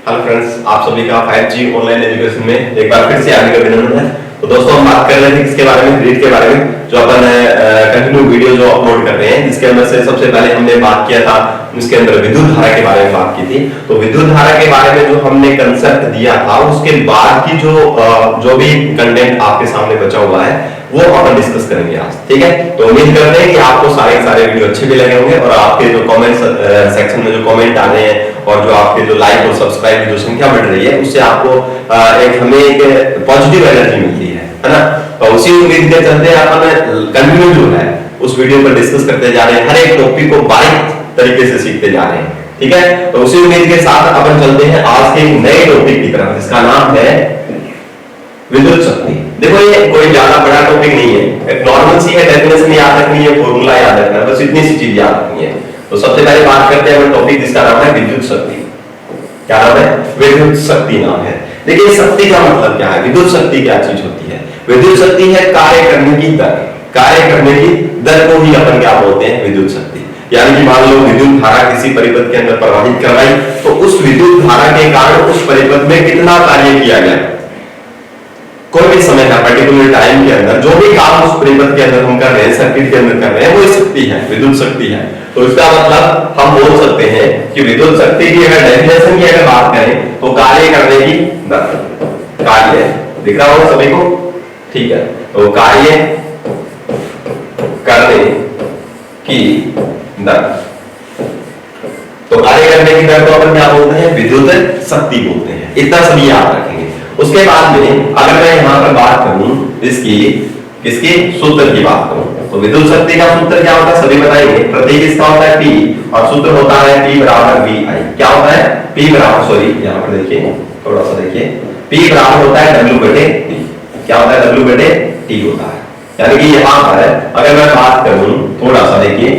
Hello friends, आप सभी का 5G ऑनलाइन एजुकेशन में एक बार फिर से आने का अभिनंदन है। तो दोस्तों, हम बात कर रहे थे किसके बारे में, ग्रिड के बारे में, जो अपन कंटिन्यू वीडियो जो अपलोड कर रहे हैं, जिसके अंदर से सबसे पहले हमने बात किया था, उसके अंदर विद्युत धारा के बारे में बात की थी। तो विद्युत धारा के बारे में जो हमने कंसेप्ट दिया था, उसके बाद की जो भी कंटेंट आपके सामने बचा हुआ है वो अपन डिस्कस करेंगे आज। ठीक है, तो उम्मीद करते हैं कि आपको सारे वीडियो अच्छे भी लगे होंगे और आपके जो कमेंट सेक्शन में जो कमेंट आ रहे हैं और जो आपके जो लाइक और सब्सक्राइब की जो संख्या बढ़ रही है, उससे आपको हमें एक पॉजिटिव एनर्जी मिलती है ना। तो उसी उम्मीद के चलते अपन कंटिन्यू जो है उस वीडियो पर डिस्कस करते जा रहे हैं, हर एक टॉपिक को बारीक तरीके से सीखते जा रहे हैं। ठीक है, तो उसी उम्मीद के साथ अपन चलते हैं आज के एक नए टॉपिक की तरफ, जिसका नाम है विद्युत शक्ति। देखो, ये कोई ज्यादा बड़ा टॉपिक नहीं है, एक नॉर्मल सी है, डेफिनेशन याद रखनी है, फॉर्मूला याद रखना है, बस इतनी सी चीज याद रखनी है। तो सबसे पहले बात करते हैं टॉपिक जिसका नाम है विद्युत शक्ति। क्या नाम है? विद्युत शक्ति नाम है। देखिए, शक्ति का मतलब क्या है, विद्युत शक्ति क्या चीज होती है? विद्युत शक्ति है कार्य करने की दर। कार्य करने की दर को ही अपन क्या बोलते हैं? विद्युत शक्ति। यानी कि मान लो विद्युत धारा किसी परिपथ के अंदर प्रवाहित करवाई, तो उस विद्युत धारा के कारण उस परिपथ में कितना कार्य किया गया, कोई भी समय का पर्टिकुलर टाइम के अंदर जो भी काम उस परिपथ के अंदर हम कर रहे हैं, सर्किट के अंदर कर रहे हैं, वो शक्ति है, विद्युत शक्ति है। तो इसका मतलब हम बोल सकते हैं कि विद्युत शक्ति की अगर डेफिनेशन की अगर बात करें तो कार्य करने की दर। कार्य दिख रहा होगा सभी को? ठीक है, तो कार्य करने की दर, तो कार्य करने की दर को अपन क्या बोलते हैं? विद्युत शक्ति बोलते हैं। इतना सभी याद रखेंगे। उसके बाद में अगर मैं यहां पर बात करूं किसकी सूत्र की बात करूं, तो विद्युत शक्ति का सूत्र क्या होता है सभी बताएंगे। प्रतीक इसका होता है P और सूत्र होता है P बराबर VI। क्या होता है? P बराबर, सॉरी यहां पर देखिए, थोड़ा सा देखिए, P बराबर होता है W बटे T। क्या होता है? W बटे T होता है। यानी कि यहां पर अगर मैं बात करूं, थोड़ा सा देखिए,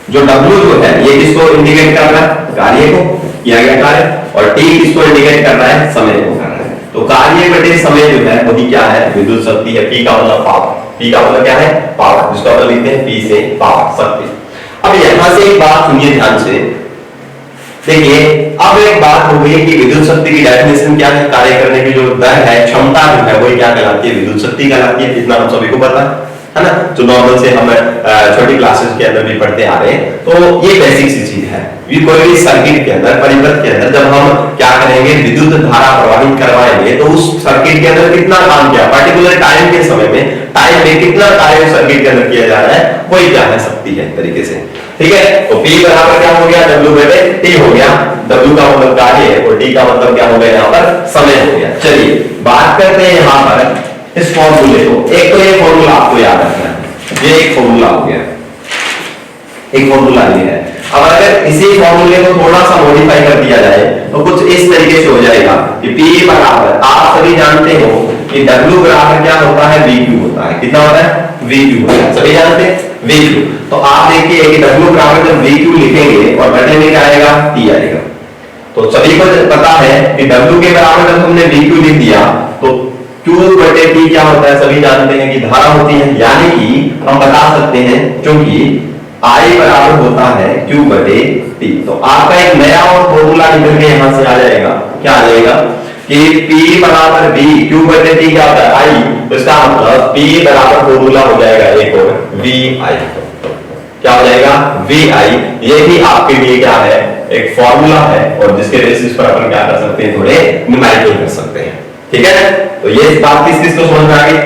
जो W जो है ये किसको इंडिकेट कर रहा है? कार्य को, किया गया कार्य, और T किसको इंडिकेट कर रहा है? समय को कर रहा है। तो कार्य बटे समय जो है वही क्या है? विद्युत शक्ति है। P का मतलब पावर। P का मतलब क्या है? पावर, जिसको अपन लिखते हैं P से पावर, शक्ति। अब यहां से एक बात सुनिए ध्यान से, देखिए, अब एक बात हो गई कि विद्युत शक्ति की डेफिनेशन क्या है, कार्य करने की जो दर है, क्षमता जो है, वही क्या कहलाती है? विद्युत शक्ति कहलाती है। इतना हम सभी को पता है ना, जो नॉर्मल से हम छोटी क्लासेस के अंदर भी पढ़ते आ रहे हैं। तो ये बेसिक सी चीज है। ये कोई भी सर्किट के अंदर, परिपथ के अंदर जब हम क्या करेंगे, विद्युत धारा प्रवाहित करवाएंगे, तो उस सर्किट के अंदर कितना काम किया, पर्टिकुलर टाइम के समय में, टाइम में कितना कार्य सर्किट के अंदर किया जा रहा है, वही क्या है? शक्ति है तरीके से। ठीक है, तो P बराबर क्या हो गया? W बटे T हो गया। W का मतलब कार्य है और T का मतलब क्या हो गया? यहाँ पर समय हो गया। चलिए बात करते हैं यहाँ पर इस फॉर्मूले को। एक तो ये फॉर्मूला आपको याद रखना है, ये एक फॉर्मूला हो गया, एक फॉर्मूला ये है। अब अगर इसी फॉर्मूले को थोड़ा सा मॉडिफाई कर दिया जाए तो कुछ इस तरीके से हो जाएगा कि P बराबर, आप सभी जानते हो कि W बराबर क्या होता है? VQ होता है। कितना होता है? VQ होता है, सभी जानते हैं VQ। तो आप देखिए कि W बराबर जब VQ लिखेंगे और बटे में क्या आएगा? T आएगा। तो सभी को पता है कि W के बराबर जब हमने VQ लिख दिया तो Q बटे T क्या होता है? सभी जानते हैं कि धारा होती है। यानी कि हम बता सकते हैं, क्योंकि I बराबर होता है Q बटे T। तो आपका एक नया और फॉर्मूला निकल के यहां से आ जाएगा। क्या आ जाएगा कि P बराबर V, Q बटे T क्या होता है? I। तो इसका मतलब P बराबर फॉर्मूला हो जाएगा एक और VI। क्या हो जाएगा? VI। ये भी आपके लिए क्या है? एक फॉर्मूला है, और जिसके बेसिस पर अपन क्या कर सकते हैं? थोड़े न्यूमेरिकल कर सकते हैं। ठीक है, तो ये बात किस को समझ में आ गई?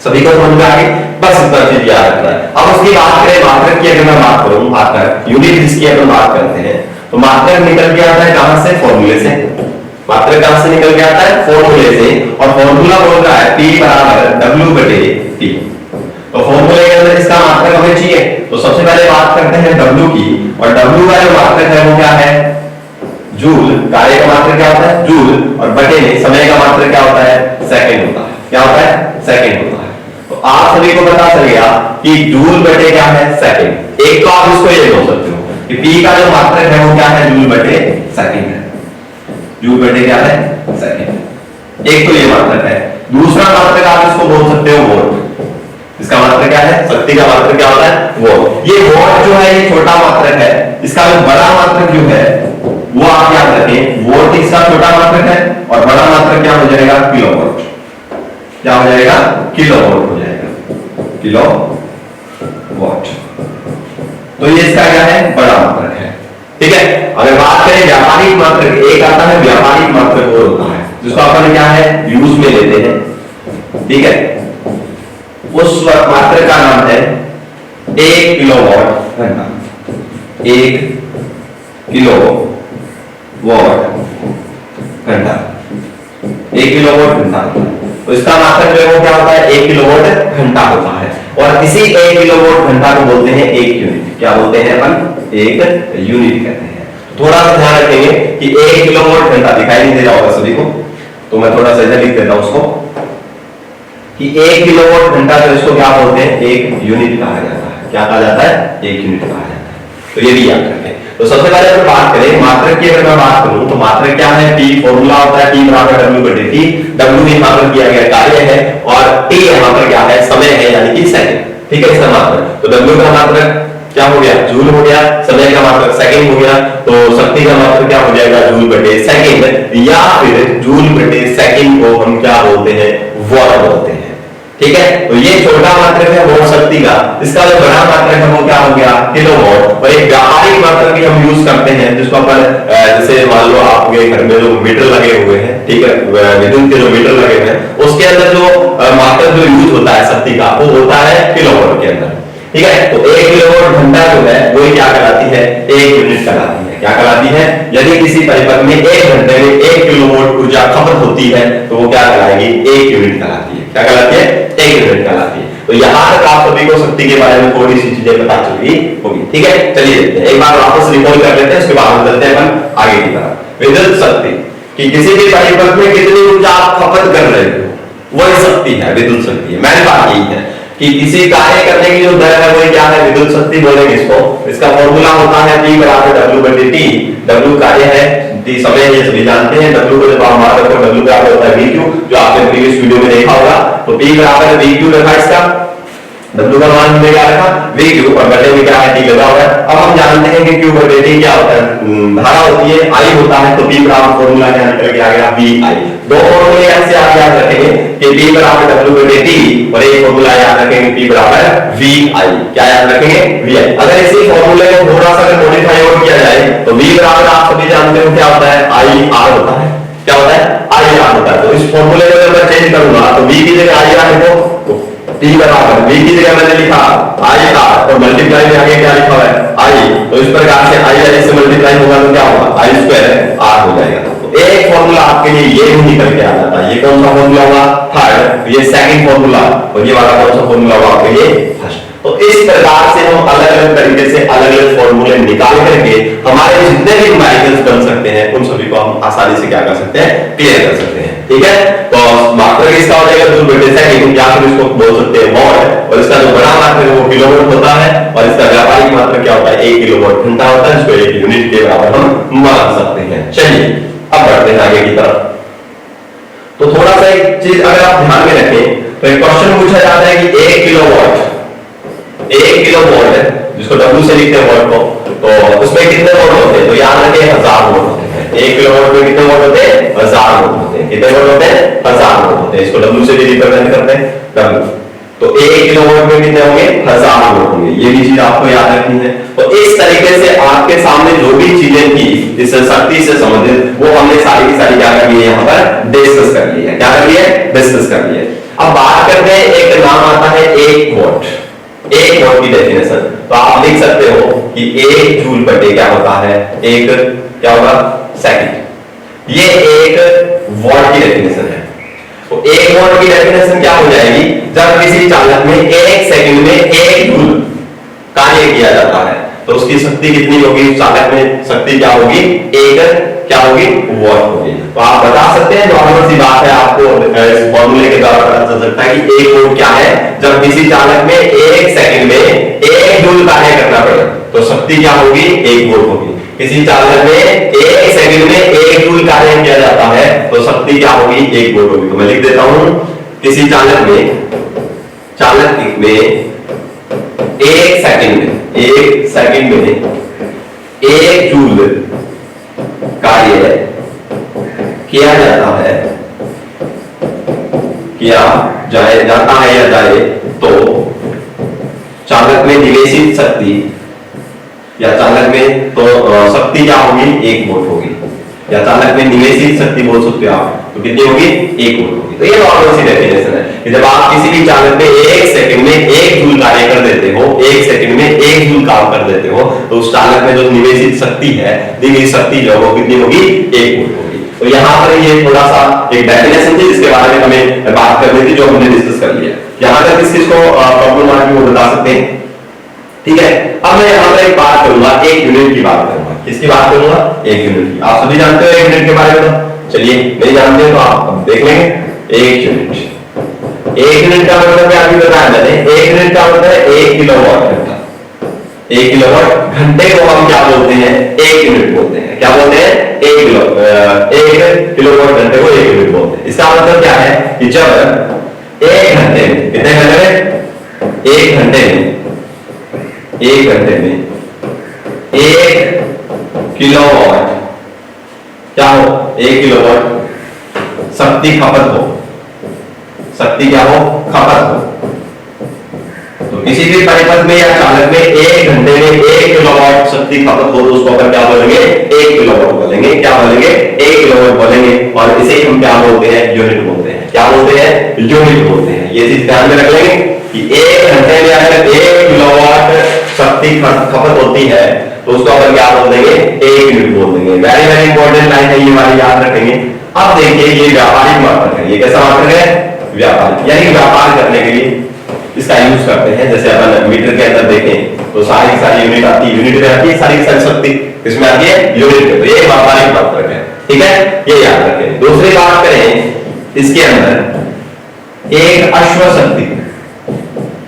सभी को समझ में आ गई? बस इतना चीज याद रखना है। अब उसकी बात करें मात्रक की, अगर मैं बात करूं, मात्रक यूनिट जिसकी अपन बात करते हैं, तो मात्रक निकल के आता है कहां से? फॉर्मूले से। मात्रक कहां से निकल के आता है? फॉर्मूले से। और फॉर्मूला बोल रहा है P बराबर W बटे T। तो फॉर्मूले के अंदर इसका मात्रक हमें चाहिए, तो सबसे पहले बात करते हैं W की, और W का जो मात्रक है वो क्या है? जूल। कार्य का मात्रक क्या होता है? जूल। और बटे में समय का मात्रक क्या होता है? सेकंड होता है। क्या होता है? सेकंड होता है। तो आप सभी को पता चल गया कि जूल बटे क्या है? सेकंड। एक तो आप इसको ये बोल सकते हो कि P का जो मात्रक है वो क्या है? जूल बटे सेकंड है। जूल बटे क्या है? सेकंड। एक तो ये मात्रक है। दूसरा मात्रक आप इसको बोल सकते हो वोल्ट। इसका मात्रक क्या है? शक्ति का मात्रक क्या होता है? वोल्ट। ये वोल्ट जो है ये छोटा मात्रक है, इसका जो बड़ा मात्रक जो है वो आप याद रखें और बड़ा मात्रक क्या हो जाएगा, किलोवाट। क्या हो जाएगा, किलोवाट हो जाएगा, किलोवाट। तो ये इसका क्या है, बड़ा मात्रक है। ठीक है, अगर बात करें व्यापारिक मात्रक, एक आता है व्यापारिक मात्रक और होता है जिसको अपन क्या है यूज में लेते हैं। ठीक है, उस मात्रक का नाम है 1 किलोवाट घंटा। 1 किलोवाट घंटा, 1 किलोवाट घंटा। तो इसका मात्रक जो है वो क्या होता है, 1 किलोवाट घंटा होता है। और इसी 1 किलोवाट घंटा को बोलते हैं 1 यूनिट। क्या बोलते हैं अपन, 1 यूनिट कहते हैं। थोड़ा सा ध्यान रखेंगे कि 1 किलोवाट घंटा दिखाई नहीं दे रहा होगा सभी को, तो मैं थोड़ा सा इधर लिख देता हूं उसको कि 1 किलोवाट घंटा जो इसको क्या बोलते हैं, 1 यूनिट कहा जाता है। क्या कहा जाता है, 1 यूनिट कहा जाता है। तो ये भी याद रखें। तो सबसे पहले अगर बात करें मात्रक की, अगर मैं बात करूं तो मात्रक क्या है, P फॉर्मूला होता है P बराबर W/T। W यहां पर किया गया कार्य है और T यहां पर क्या है, समय है, यानी कि सेकंड। ठीक है, इसका मात्रक, तो W का मात्रक क्या हो गया, जूल हो गया, समय का मात्रक सेकंड हो गया, तो शक्ति का मात्रक क्या हो जाएगा, जूल/सेकंड, या फिर जूल/सेकंड को हम क्या बोलते हैं, वॉट बोलते हैं। ठीक है, तो ये छोटा मात्रक है वॉट शक्ति का, इसका जो बड़ा मात्रक है वो क्या हो गया, किलोवाट। और एक व्यावहारिक मात्रक भी हम यूज करते हैं जिसको अपन जैसे मान लो आपके घर में जो मीटर लगे हुए हैं, ठीक है, विद्युत के जो मीटर लगे हुए हैं उसके अंदर जो मात्रक जो यूज होता है शक्ति का वो होता है किलोवाट के अंदर। ठीक है, तो 1 किलोवाट घंटा जो है वो क्या कहलाती है, 1 यूनिट कहलाती है। क्या कहलाती है, यदि किसी परिपथ में 1 घंटे में 1 किलोवाट ऊर्जा खपत होती है तो वो क्या कहलाएगी, 1 यूनिट कहलाती है। क्या कहलाती है, 1 यूनिट कहलाती है। तो यहां तक आप सभी को शक्ति के बारे में थोड़ी सी चीजें पता चल गई होगी। ठीक है, चलिए देखते हैं, एक बार वापस रिकॉल कर लेते हैं, उसके बाद चलते हैं अपन आगे की तरफ। विद्युत शक्ति कि किसी भी परिपथ में कितनी ऊर्जा आप खपत कर रहे हो वही शक्ति है, विद्युत शक्ति है। मैंने बात यही है कि किसी कार्य करने की जो दर है वो क्या है, विद्युत शक्ति बोलेंगे इसको। इसका फॉर्मूला होता है P बराबर W/T। W कार्य है, T समय है, ये सभी जानते हैं। W को जब आप मान रखो, W बराबर होता है VQ, जो आपने प्रीवियस वीडियो में देखा होगा। तो P बराबर VQ रखा इसका, W का मान हमने क्या रखा, VQ, और बटे में क्या है, T लगा हुआ है। अब हम जानते हैं कि Q/T क्या होता है, धारा होती है, I होता है, तो P बराबर फॉर्मूला क्या निकल के आ गया, VI। दो फॉर्मूले ऐसे आप याद रखेंगे कि P बराबर W/T और एक फॉर्मूला याद रखेंगे P बराबर VI। क्या याद रखेंगे, VI। अगर इसी फॉर्मूले को थोड़ा सा अगर मॉडिफाई और किया जाए तो V बराबर आप सभी जानते हो क्या होता है, IR होता है। क्या होता है, IR होता है। तो इस फॉर्मूले को अगर मैं चेंज करूंगा तो V की जगह IR लिखो, T बराबर V की जगह मैंने लिखा IR और मल्टीप्लाई में आगे क्या लिखा हुआ है, I। तो इस प्रकार से IR से मल्टीप्लाई होगा तो क्या होगा, I² R हो जाएगा। तो एक फॉर्मूला आपके लिए ये भी निकल के आ जाता है। ये कौन सा फॉर्मूला होगा, थर्ड, ये सेकंड फॉर्मूला, और ये वाला कौन सा फॉर्मूला होगा आपके लिए, फर्स्ट। तो इस प्रकार से हम अलग अलग तरीके से अलग अलग फॉर्मूले निकाल करके हमारे जितने भी न्यूमेरिकल्स बन सकते हैं उन सभी को हम आसानी से क्या कर सकते हैं, क्लियर कर सकते हैं। ठीक है, तो मात्रक इसका हो जाएगा जूल/सेकंड, या फिर इसको बोल सकते हैं वॉट। और इसका जो बड़ा मात्रक है वो किलोवाट होता है, और इसका व्यावहारिक मात्रक क्या होता है, 1 किलोवाट घंटा होता है, जिसको 1 यूनिट के बराबर हम मान सकते हैं। चलिए अब बढ़ते हैं आगे की तरफ। तो थोड़ा सा एक चीज अगर आप ध्यान में रखें तो एक क्वेश्चन पूछा जाता है कि 1 किलोवाट, 1 किलोवाट है जिसको W से लिखते हैं वॉट को, तो उसमें कितने वोल्ट होते हैं, तो याद रखें 1000 वोल्ट होते हैं। 1 किलोवाट में कितने वोल्ट होते हैं, 1000 वोल्ट होते हैं। कितने वोल्ट होते हैं, 1000 वोल्ट होते हैं। इसको W से भी रिप्रेजेंट करते हैं, W। तो 1 किलोवाट में कितने होंगे, 1000 वोल्ट होंगे। ये भी चीज आपको याद रखनी है। तो इस तरीके से आपके सामने जो भी चीजें थी इस शक्ति से संबंधित वो हमने सारी की सारी क्या कर ली है, यहाँ पर डिस्कस कर ली है। क्या कर ली है, डिस्कस कर ली है। अब बात करते हैं, एक नाम आता है 1 वॉट। 1 वॉट की डेफिनेशन तो आप लिख सकते हो कि 1 जूल बटे क्या होता है, एक क्या होगा, सेकंड। ये 1 वॉट की डेफिनेशन है। तो 1 वॉट की डेफिनेशन क्या हो जाएगी, जब किसी चालक में 1 सेकंड में 1 जूल कार्य किया जाता है तो उसकी शक्ति कितनी होगी, चालक में शक्ति क्या होगी, 1 क्या होगी, वॉट होगी। तो आप बता सकते हैं, नॉर्मल सी बात है, आपको इस फॉर्मूले के द्वारा पता चल सकता है कि 1 वोल्ट क्या है। जब किसी चालक में 1 सेकंड में 1 जूल कार्य करना पड़े तो शक्ति क्या होगी, 1 वोल्ट होगी। किसी चालक में 1 सेकंड में 1 जूल कार्य किया जाता है तो शक्ति क्या होगी, 1 वोल्ट होगी। तो मैं लिख देता हूं, किसी चालक में 1 सेकंड में 1 जूल कार्य किया जाता है किया जाता है या जाए तो चालक में निवेशित शक्ति या चालक में तो शक्ति क्या होगी, 1 वोल्ट होगी, या चालक में निवेशित शक्ति बोल सकते हो आप, तो कितनी होगी, 1 वोल्ट होगी। तो ये नॉर्मल सी डेफिनेशन है कि जब आप किसी भी चालक में 1 सेकंड में 1 जूल कार्य कर देते हो, 1 सेकंड में 1 जूल काम कर देते हो, तो उस चालक में जो निवेशित शक्ति है, दी गई शक्ति जो वो कितनी होगी, 1 वोल्ट होगी। तो यहाँ पर ये थोड़ा सा एक डेफिनेशन थी जिसके बारे में हमें बात करनी थी, जो हमने डिस्कस कर लिया। यहाँ तक किस को प्रॉब्लम आती है वो बता सकते हैं, ठीक है। अब मैं यहाँ पर एक बात करूंगा, 1 यूनिट की बात करूंगा। किसकी बात करूंगा, 1 यूनिट की। आप सभी जानते हो 1 यूनिट के बारे में, तो चलिए नहीं जानते हो तो आप देख लेंगे। 1 यूनिट, 1 यूनिट का मतलब क्या, अभी बताया मैंने। 1 यूनिट का मतलब है 1 किलोवाट घंटा। 1 किलोवाट घंटे को हम क्या बोलते हैं, 1 यूनिट बोलते हैं। क्या बोलते हैं, 1 किलोवाट घंटे को 1 यूनिट बोलते हैं। इसका मतलब क्या है कि जब 1 घंटे में, कितने घंटे में, 1 घंटे में 1 किलोवाट क्या हो, 1 किलोवाट शक्ति खपत हो, शक्ति क्या हो, खपत हो। तो किसी भी परिपथ में या चालक में 1 घंटे में 1 किलोवाट शक्ति खपत हो तो उसको अपन क्या बोलेंगे, 1 किलोवाट बोलेंगे। क्या बोलेंगे, 1 किलोवाट बोलेंगे। और इसे हम क्या बोलते हैं, यूनिट बोलते हैं। क्या बोलते हैं, यूनिट बोलते हैं। ये चीज ध्यान में रख लेंगे कि 1 घंटे में अगर 1 किलोवाट शक्ति खपत होती है तो उसको अपन क्या बोल देंगे, 1 यूनिट बोल देंगे। वेरी वेरी इंपॉर्टेंट लाइन है ये वाली, याद रखेंगे। अब देखिए ये व्यापारिक मात्रक है। ये कैसा मात्रक है, व्यापारिक, यानी व्यापार करने के लिए इसका यूज करते हैं। जैसे अपन मीटर के अंदर देखें तो सारी की सारी यूनिट आती है, यूनिट में आती है सारी की सारी शक्ति, किसमें आती है, यूनिट में। तो ये व्यापारिक मात्रक है, ठीक है, ये याद रखें। दूसरी बात करें, इसके अंदर एक अश्व शक्ति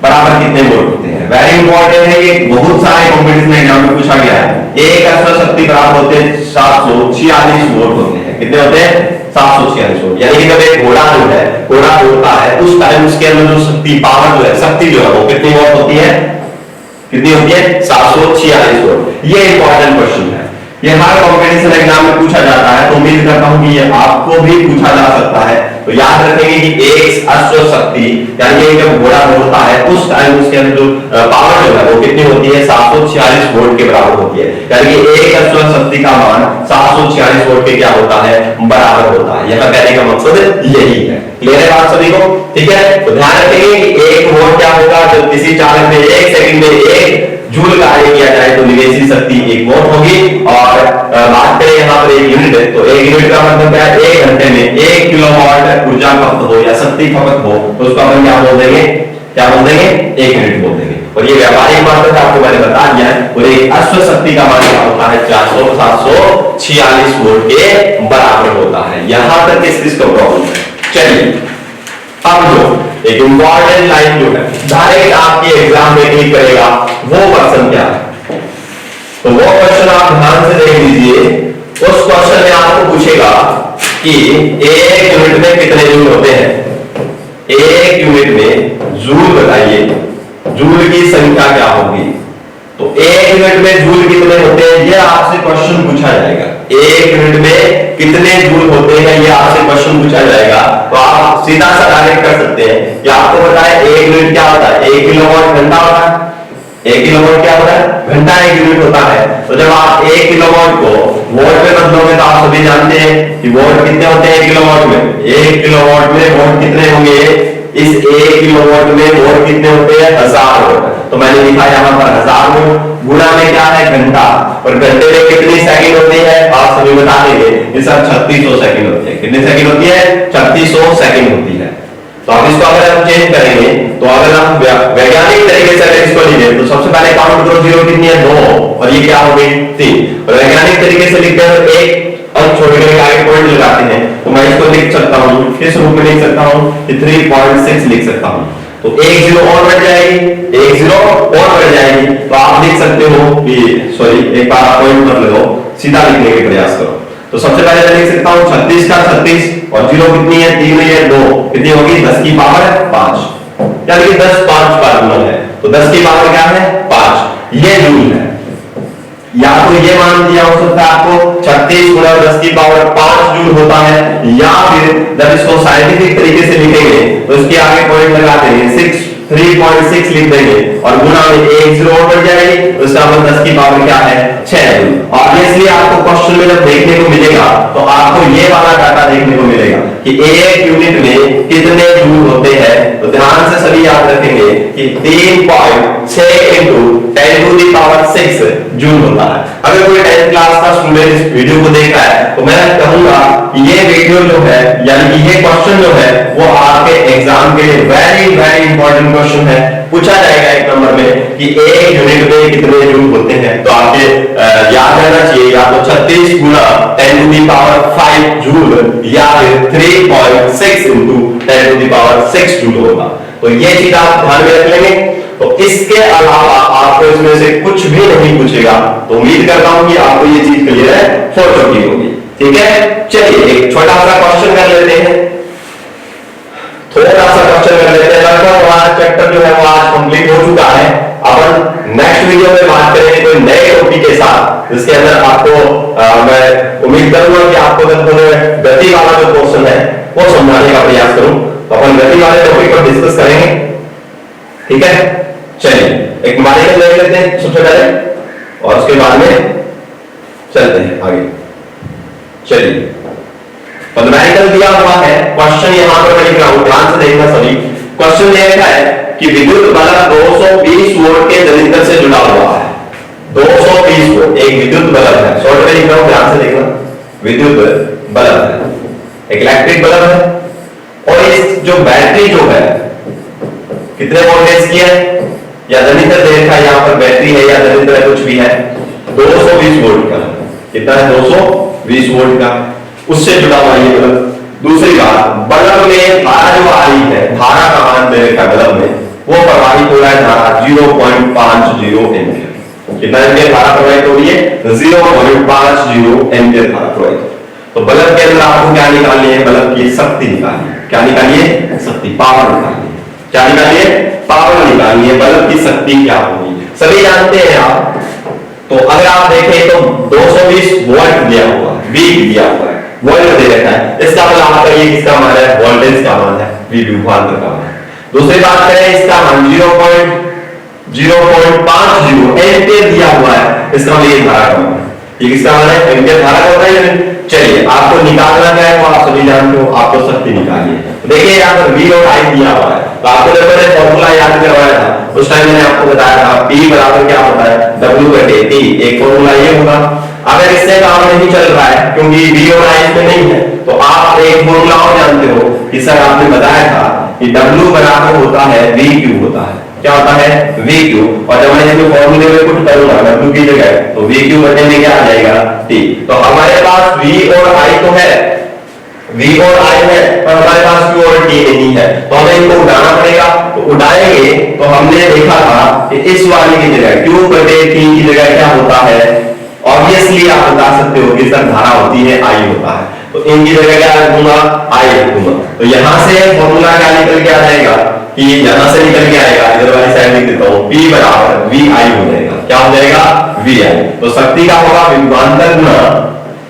बराबर कितने वोल्ट होते हैं। वेरी इंपॉर्टेंट है, ये बहुत सारे कॉम्पिटिशन एग्जाम में पूछा गया है। एक अश्व शक्ति बराबर होते हैं 746 वोल्ट होते हैं। कितने होते हैं, 746 वोल्ट। यानी कि जब एक घोड़ा जो है, घोड़ा दौड़ता है उस टाइम उसके अंदर जो शक्ति, पावर जो है, शक्ति जो है वो कितनी वोल्ट होती है, कितनी होती है, 746 वोल्ट। ये इंपॉर्टेंट क्वेश्चन है, ये हर कॉम्पिटिशन एग्जाम में पूछा जाता है। तो उम्मीद करता हूं कि ये आपको भी पूछा जा सकता है। तो याद रखेंगे कि एक अश्व शक्ति, यानी कि जब घोड़ा दौड़ता है उस टाइम उसके अंदर जो पावर जो है वो कितनी होती है, 746 वोल्ट के बराबर होती है। यानी कि एक अश्व शक्ति का मान 746 वोल्ट के क्या होता है, बराबर होता है। यहां कहने का मकसद यही है। क्लियर है बात सभी को, ठीक है। तो ध्यान रखेंगे कि 1 वोल्ट क्या होगा, जब किसी चालक में 1 सेकंड में 1 जूल कार्य किया जाए तो निवेशित शक्ति 1 वोल्ट होगी। और बात करें यहाँ पर 1 यूनिट है, तो 1 यूनिट का मतलब क्या है, 1 घंटे में 1 किलोवाट ऊर्जा खपत हो या शक्ति खपत हो तो उसको अपन क्या बोल देंगे, क्या बोल देंगे, 1 यूनिट बोल देंगे। और ये व्यापारिक मात्रक आपको मैंने बता दिया है। और एक अश्व शक्ति का मान क्या होता है, 746 वोल्ट के बराबर होता है। यहां तक इस चीज का प्रॉब्लम है। चलिए अब जो एक इंपॉर्टेंट लाइन जो है डायरेक्ट आपके एग्जाम में क्लिक करेगा वो क्वेश्चन क्या है, तो वो क्वेश्चन आप ध्यान से देख लीजिए। उस क्वेश्चन में आपको पूछेगा कि 1 यूनिट में कितने जूल होते हैं। 1 यूनिट में जूल बताइए, जूल की संख्या क्या होगी। तो 1 यूनिट में जूल कितने होते हैं ये आपसे क्वेश्चन पूछा जाएगा। 1 यूनिट में कितने जूल होते हैं ये आपसे क्वेश्चन पूछा जाएगा। तो आप सीधा सा डायरेक्ट कर सकते हैं कि आपको पता है 1 यूनिट क्या होता है, 1 किलोवाट घंटा होता है। 1 किलोवाट क्या होता है, घंटा 1 यूनिट होता है। तो जब आप 1 किलोवाट को वोल्ट में बदलोगे तो आप सभी जानते हैं कि वोल्ट कितने होते हैं 1 किलोवाट में। 1 किलोवाट में वोल्ट कितने होंगे, इस 1 किलोवाट में वोल्ट कितने होते हैं, 1000 वोल्ट। तो मैंने लिखा यहाँ पर 1000 वोल्ट, गुणा में क्या है, घंटा। और घंटे में कितनी सेकंड होती है आप सभी बता देंगे, ये सब 3600 सेकंड होती है। कितनी सेकंड होती है, 3600 सेकंड होती है। तो अब इसको अगर हम चेंज करेंगे तो अगर हम वैज्ञानिक तरीके से अगर इसको लिखें तो सबसे पहले काउंट करो, 0 कितनी है, 2, और ये क्या हो गई, 3। और वैज्ञानिक तरीके से लिखते हैं तो एक और छोटे छोटे आगे पॉइंट लगाते हैं। तो मैं इसको लिख सकता हूँ, किस रूप में लिख सकता हूँ, 3.6 लिख सकता हूँ। तो 1 0 और बढ़ जाएगी, 1 0 और बढ़ जाएगी। तो आप लिख सकते हो कि सॉरी एक बार पॉइंट मत लगाओ, सीधा लिखने का प्रयास करो। तो सबसे पहले मैं लिख सकता हूँ 36 का 36 और 0 कितनी है, 3 है 2, कितनी होगी 10 की पावर 5, यानी कि 10 5 का गुणन है। तो 10 की पावर क्या है, 5, ये जूल है। या तो ये मान दिया हो सकता है आपको 36 गुणा 10 की पावर 5 जूल जूल होता है, या फिर जब इसको साइंटिफिक तरीके से लिखेंगे तो इसके आगे पॉइंट लगा देंगे 3.6 लिख देंगे और गुणा में 1 जीरो और बढ़ जाएगी, तो इसका मतलब 10 की पावर क्या है 6 जूल। ऑब्वियसली आपको क्वेश्चन में जब देखने को मिलेगा तो आपको ये वाला डाटा देखने को मिलेगा कि एक यूनिट में कितने जूल होते हैं। तो ध्यान से सभी याद रखेंगे कि 3.6 into 10 to the power 6 joule होता है। अगर कोई 10th क्लास का स्टूडेंट इस वीडियो को देख रहा है तो मैं कहूंगा कि ये वीडियो जो है यानी कि ये क्वेश्चन जो है वो आपके एग्जाम के लिए वेरी वेरी इंपॉर्टेंट क्वेश्चन है। पूछा जाएगा एक नंबर में कि एक यूनिट में कितने जूल होते हैं, तो आपके याद रहना चाहिए या तो 36 गुना 10 to the power 5 जूल या फिर 3.6 into 10 to the power 6 joule होगा। तो ये चीज आप ध्यान में रख लेंगे। तो इसके अलावा आपको इसमें से कुछ भी नहीं पूछेगा, तो उम्मीद करता हूं कि आपको ये चीज क्लियर है हो चुकी होगी। ठीक है, चलिए एक छोटा सा क्वेश्चन कर लेते हैं, थोड़ा सा क्वेश्चन कर लेते हैं। लगभग हमारा चैप्टर जो है वो आज कंप्लीट हो चुका है। अपन नेक्स्ट वीडियो में बात करेंगे कोई नए टॉपिक के साथ, जिसके अंदर आपको मैं उम्मीद करूंगा कि आपको गति वाला जो क्वेश्चन है वो समझाने का प्रयास करूं। तो अपन गति वाले टॉपिक पर डिस्कस करेंगे। ठीक है, चलिए एक न्यूमेरिकल ले लेते हैं सबसे पहले और उसके बाद में चलते हैं आगे। चलिए तो न्यूमेरिकल दिया हुआ है, क्वेश्चन यहां पर मैं लिख रहा हूं, ध्यान से देखना सभी। क्वेश्चन ये लिखा है कि विद्युत बल्ब 220 वोल्ट के जनित्र से जुड़ा हुआ है। 220 वोल्ट एक विद्युत बल्ब है, शॉर्ट में लिख रहा हूं, ध्यान से देखना। विद्युत बल्ब है, एक इलेक्ट्रिक बल्ब है, और इस जो बैटरी जो है कितने वोल्टेज की है या जनित्र दे रखा है, यहां पर बैटरी है या जनित्र है कुछ भी है, 220 वोल्ट का। कितना है 220 वोल्ट का, उससे जुड़ा हुआ ये बल्ब। दूसरी बात, बल्ब में धारा जो आ रही है, धारा का मान दे रखा है बल्ब में, वो प्रवाहित हो रहा है धारा 0.50 एम्पीयर। कितना एम्पीयर धारा प्रवाहित हो रही है 0.50 एम्पीयर धारा प्रवाहित। तो बल्ब के अंदर आपको क्या निकालनी है, बल्ब की शक्ति निकालनी है। क्या निकालिए, शक्ति, पावर निकालनी है। क्या निकालिए, पावर निकालनी है। बल्ब की शक्ति क्या होगी सभी जानते हैं आप। तो अगर आप देखें तो 220 वोल्ट दिया हुआ है, वी दिया हुआ है, वोल्ट दे रखा है, इसका मतलब आपका ये किसका मान है, वोल्टेज का मान है, वी विभवांतर का मान है। दूसरी बात करें इसका मान 0.50 एम्पीयर दिया हुआ है, इसका मतलब ये धारा का मान है। ये किसका मान है, एम्पीयर धारा का मान है। चलिए आपको निकालना क्या है वो आप सभी जानते हो, आपको शक्ति निकालिए। देखिए यहाँ पर V और I दिया हुआ है, तो आपको जब मैंने फॉर्मूला याद करवाया था उस टाइम मैंने आपको बताया था P बराबर क्या होता है W/T। एक फॉर्मूला ये होगा। अगर इससे काम नहीं चल रहा है क्योंकि V और I इसमें नहीं है, तो आप एक फॉर्मूला और जानते हो कि सर आपने बताया था कि W बराबर होता है VQ होता है। क्या होता है, VQ। और जब मैं इसमें फॉर्मूले में कुछ करूंगा W की जगह, तो VQ बचने में क्या आ जाएगा T। तो हमारे पास V और I तो है, V और I है, पर हमारे पास Q और T नहीं है, तो हमें इनको उड़ाना पड़ेगा। तो उड़ाएंगे तो हमने देखा था कि इस वाले की जगह Q/T की जगह क्या होता है, ऑब्वियसली आप बता सकते हो कि सर धारा होती है I होता है, तो इनकी जगह क्या रखूंगा, I रखूंगा। तो यहां से फॉर्मूला क्या निकल के आ जाएगा कि यहां से निकल के आएगा, इधर वाली साइड लिख देता हूं, P बराबर VI हो जाएगा। क्या हो जाएगा, VI। तो शक्ति का होगा विभवांतर गुणा,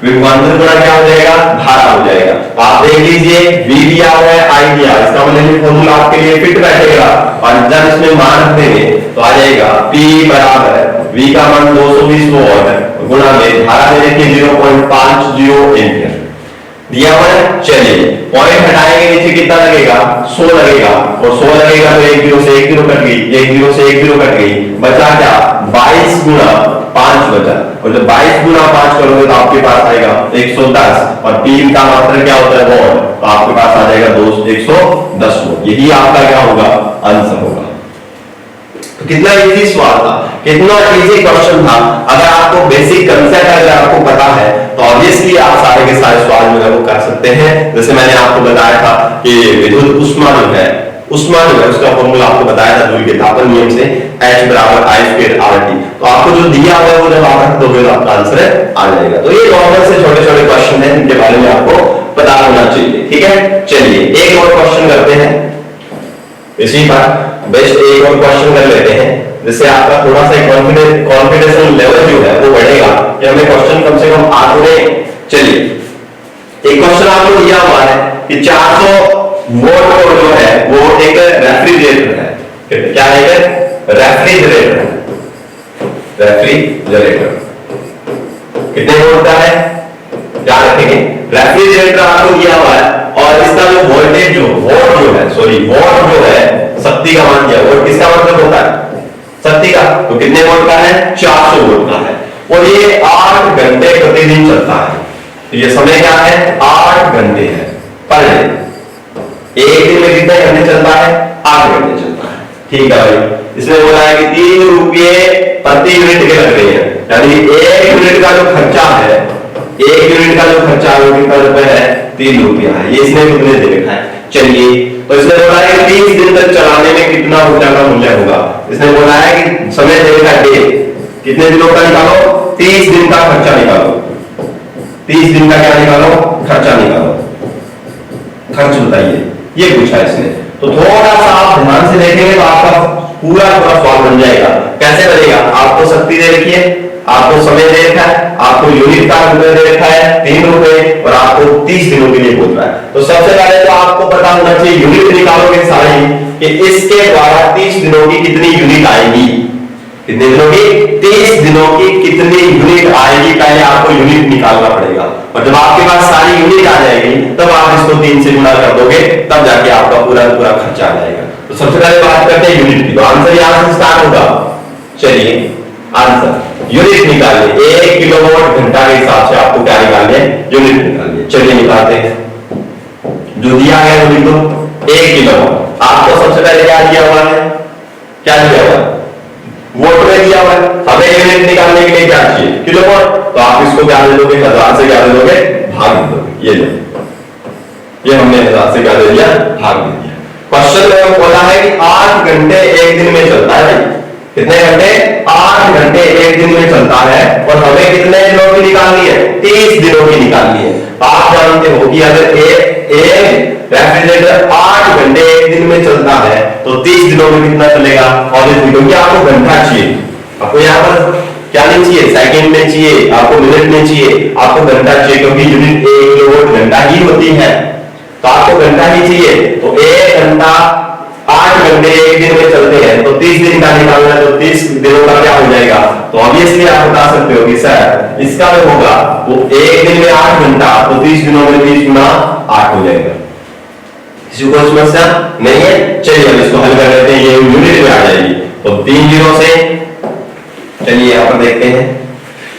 विभवांतर गुणा क्या हो जाएगा, धारा हो जाएगा। आप देख लीजिए V दिया हुआ है, I दिया, इसका मतलब ये फॉर्मूला आपके लिए फिट बैठेगा। और जब इसमें मान रख देंगे तो आ जाएगा P बराबर V का मान 220 वोल्ट गुणा में धारा दे रखी 0.50 एम्पीयर दिया हुआ है। चलिए पॉइंट हटाएंगे, नीचे कितना लगेगा, 100 लगेगा, और 100 लगेगा तो 1 0 से 1 0 कट गई, 1 0 से 1 0 कट गई, बचा क्या 22 गुना 5 बचा। और जब 22 गुना 5 करोगे तो आपके पास आएगा 110, और 3 का मात्रा क्या होता है वोल्ट, तो आपके पास आ जाएगा 110 वोल्ट। यही आपका क्या होगा, आंसर होगा। तो कितना इजी सवाल था, कितना इजी क्वेश्चन था। अगर आपको बेसिक कंसेप्ट अगर आपको पता है तो ऑब्वियसली आप सारे के सारे सवाल जो है वो कर सकते हैं। जैसे मैंने आपको बताया था कि विद्युत ऊष्मा जो है, ऊष्मा जो है उसका फॉर्मूला आपको बताया था जूल के तापन नियम से, H बराबर I²RT। तो आपको जो दिया हुआ है वो जब आप रख दोगे तो आपका आंसर आ जाएगा। तो ये नॉर्मल से छोटे छोटे क्वेश्चन है जिनके बारे में आपको पता होना चाहिए। ठीक है, चलिए एक और क्वेश्चन करते हैं इसी पर, बेस्ट एक और क्वेश्चन कर लेते हैं, जिससे आपका थोड़ा सा कॉन्फिडेंस लेवल जो है वो बढ़ेगा कि हमें क्वेश्चन कम से कम आ तो रहे। चलिए एक क्वेश्चन आपको दिया हुआ है कि 400 वोल्ट को जो है वो एक रेफ्रिजरेटर है, क्या है? रेफ्रिजरेटर, रेफ्रिजरेटर कितने वोल्ट का है? क्या रखेंगे? रेफ्रिजरेटर आपको दिया हुआ है और इसका जो वोल्टेज जो वोल्ट जो है, सॉरी वोल्ट जो है शक्ति का मान दिया। वोल्ट किसका मतलब होता है? शक्ति का। तो कितने वोल्ट का है? 400 वोल्ट का है और ये 8 घंटे प्रतिदिन चलता है। तो ये समय क्या है? 8 घंटे है पर डे। एक दिन में कितने घंटे चलता है? 8 घंटे चलता है। ठीक है भाई, इसमें बोला है कि 3 रुपये प्रति यूनिट के लग रहे हैं, यानी 1 यूनिट का जो खर्चा है, 1 यूनिट का जो खर्चा है वो कितना रुपए है? 3 रुपया है। ये इसने कितने दे रखा है? चलिए, तो इसने बोला है कि 30 दिन तक चलाने में कितना ऊर्जा का मूल्य होगा। इसने बोला है कि समय दे रखा है डे, कितने दिनों का निकालो? 30 दिन का खर्चा निकालो। 30 दिन का क्या निकालो? खर्चा निकालो। खर्च बताइए, ये पूछा इसने। तो थोड़ा सा आप ध्यान से देखेंगे तो आपका पूरा सवाल बन जाएगा। कैसे बनेगा? आपको शक्ति दे रखी है, आपको समय दे रखा है, आपको यूनिट का रुपये दे रखा है 3 रुपए और आपको 30 दिनों के लिए बोल रहा है। तो सबसे पहले तो आपको पता होना चाहिए, यूनिट निकालोगे सारी कि इसके द्वारा 30 दिनों की कितनी यूनिट आएगी। कितने दिनों की? 30 दिनों की कितनी यूनिट आएगी, पहले आपको यूनिट निकालना पड़ेगा। और जब आपके पास सारी यूनिट आ जाएगी तब आप इसको 3 से गुणा कर दोगे, तब जाके आपका पूरा पूरा खर्चा आ जाएगा। तो सबसे पहले बात करते हैं यूनिट की। तो आंसर यहां से स्टार्ट होगा। चलिए आंसर यूनिट निकालिए, 1 किलोवाट घंटा के हिसाब से आपको क्या निकालने? यूनिट निकालिए। चलिए निकालते हैं, जो दिया गया वो लिख दो 1 किलोवाट। आपको सबसे पहले क्या दिया हुआ है? क्या दिया हुआ है? वोल्ट में दिया हुआ है। हमें यूनिट निकालने के लिए क्या चाहिए? किलोवाट। तो आप इसको क्या दे दोगे? 1000 से क्या दे दोगे? भाग दे दोगे। ये हमने 1000 से क्या दे दिया? भाग दे दिया। क्वेश्चन में बोला है कि 8 घंटे एक दिन में चलता है। कितने घंटे? 8 घंटे एक दिन में चलता है और हमें कितने दिनों की निकालनी है? 30 दिनों की निकालनी है। आप जानते हो कि अगर एक रेफ्रिजरेटर 8 घंटे एक दिन में चलता है तो 30 दिनों में कितना चलेगा? ऑब्वियसली, क्योंकि आपको घंटा चाहिए। आपको यहाँ पर क्या नहीं चाहिए? सेकंड में चाहिए, आपको मिनट में चाहिए, आपको घंटा चाहिए, क्योंकि यूनिट 1 किलोवाट घंटा ही होती है। तो आपको घंटा ही चाहिए। तो 1 घंटा 8 घंटे एक दिन में चलते हैं तो 30 दिन का निकालना है, तो 30 दिनों का क्या हो जाएगा? तो ऑब्वियसली आप बता सकते हो कि सर इसका जो होगा वो एक दिन में 8 घंटा, तो 30 दिनों में 30 गुना 8 हो जाएगा। किसी को समस्या नहीं है? चलिए हम इसको हल कर लेते हैं, ये यूनिट में आ जाएगी। तो 3 जीरो से, चलिए यहाँ पर देखते हैं,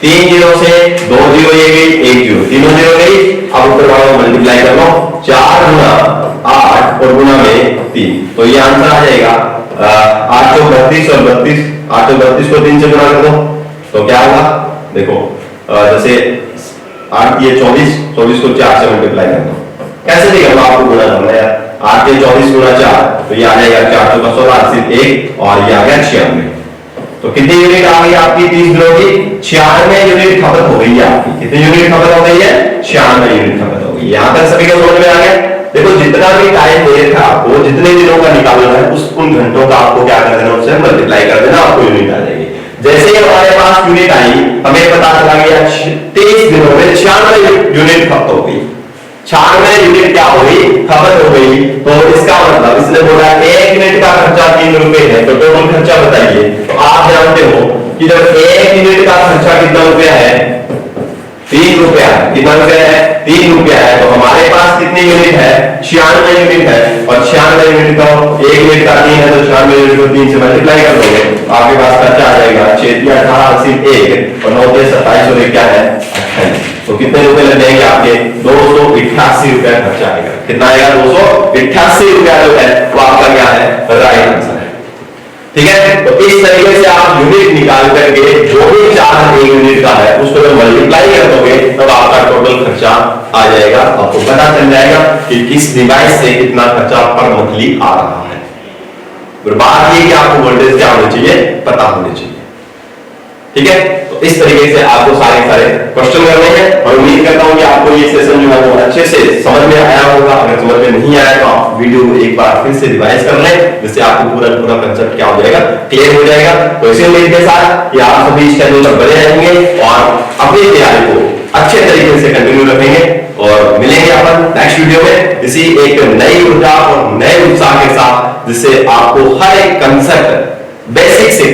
3 जीरो से 2 जीरो ये गई, 1 जीरो, तीनों जीरो गई। अब ऊपर वालों मल्टीप्लाई कर लो, 4 गुना 8 और गुना में 3, तो ये आंसर आ जाएगा 8 चौक 32 और 32, 8 चौक 32 को 3 से गुना कर दो तो क्या होगा? देखो जैसे 8 ये 24, 24 को 4 से मल्टीप्लाई कर दो। कैसे नहीं करना, आपको गुना करना है। 8 के 24 गुना 4 तो ये आ जाएगा 4 चौका 16, सिर्फ 1 और ये आ गया 96। तो कितनी यूनिट आ गई आपकी 30 दिनों की? 96 यूनिट खपत हो गई है आपकी। कितनी यूनिट खपत हो गई है? 96 यूनिट खपत हो गई। यहां तक सभी को समझ में आ गया? देखो जितना भी टाइम दे रखा आपको, जितने दिनों का निकालना है उन घंटों का आपको क्या कर देना? उससे मल्टीप्लाई कर देना, आपको यूनिट आ जाएगी। जैसे ही हमारे पास यूनिट आई, हमें पता चला गया 30 दिनों में 96 यूनिट खपत हो गई। 96 यूनिट क्या हो गई? खपत हो गई। तो इसका मतलब इसने बोला 1 यूनिट का खर्चा 3 रुपए है, तो टोटल खर्चा बताइए। तो आप जानते हो कि जब 1 यूनिट का खर्चा कितना रुपया है? 3 रुपया। कितना रुपया है? 3 रुपया है। तो हमारे पास कितनी यूनिट है? 96 यूनिट है। और 96 यूनिट का 1 यूनिट का 3 है, तो 96 यूनिट को 3 से मल्टीप्लाई कर दोगे, आपके पास खर्चा आ जाएगा 6 × 18 सिर्फ 1 और 9 × 27 और क्या है? 28। तो कितने रुपए लग जाएंगे आपके? 288 रुपया खर्चा आएगा। कितना आएगा? 288 रुपया जो है वो आपका क्या है? राइट आंसर है। ठीक है, तो इस तरीके से आप यूनिट निकाल करके जो भी चार्ज 1 यूनिट का है उसको जब मल्टीप्लाई कर दोगे तब आपका टोटल खर्चा आ जाएगा। आपको पता चल जाएगा कि किस डिवाइस से कितना खर्चा पर मंथली आ रहा है। और बात ये कि आपको वोल्टेज क्या होनी चाहिए? पता होनी चाहिए। ठीक है, तो इस तरीके से आपको सारे क्वेश्चन करने हैं और उम्मीद करता हूं कि आपको ये सेशन जो है वो अच्छे से समझ में आया होगा। अगर समझ में नहीं आया तो आप वीडियो एक बार फिर से रिवाइज कर लें, जिससे आपको पूरा कंसेप्ट क्या हो जाएगा, क्लियर हो जाएगा। तो इसी उम्मीद के साथ कि आप सभी इस चैनल पर बने रहेंगे और अपनी तैयारी को अच्छे तरीके से कंटिन्यू रखेंगे और मिलेंगे अपन नेक्स्ट वीडियो में इसी एक नई ऊर्जा और नए उत्साह के साथ, जिससे आपको हर एक कंसेप्ट बेसिक से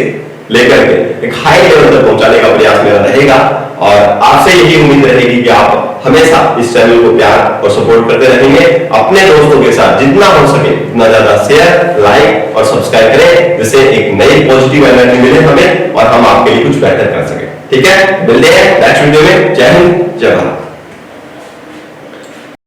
लेकर के एक हाई लेवल तक पहुंचाने का प्रयास मेरा रहेगा। और आपसे यही उम्मीद रहेगी कि आप हमेशा इस चैनल को प्यार और सपोर्ट करते रहेंगे। अपने दोस्तों के साथ जितना हो सके उतना ज्यादा शेयर, लाइक और सब्सक्राइब करें, जिससे एक नई पॉजिटिव एनर्जी मिले हमें और हम आपके लिए कुछ बेहतर कर सके। ठीक है, मिलते हैं नेक्स्ट वीडियो में। जय हिंद, जय भारत।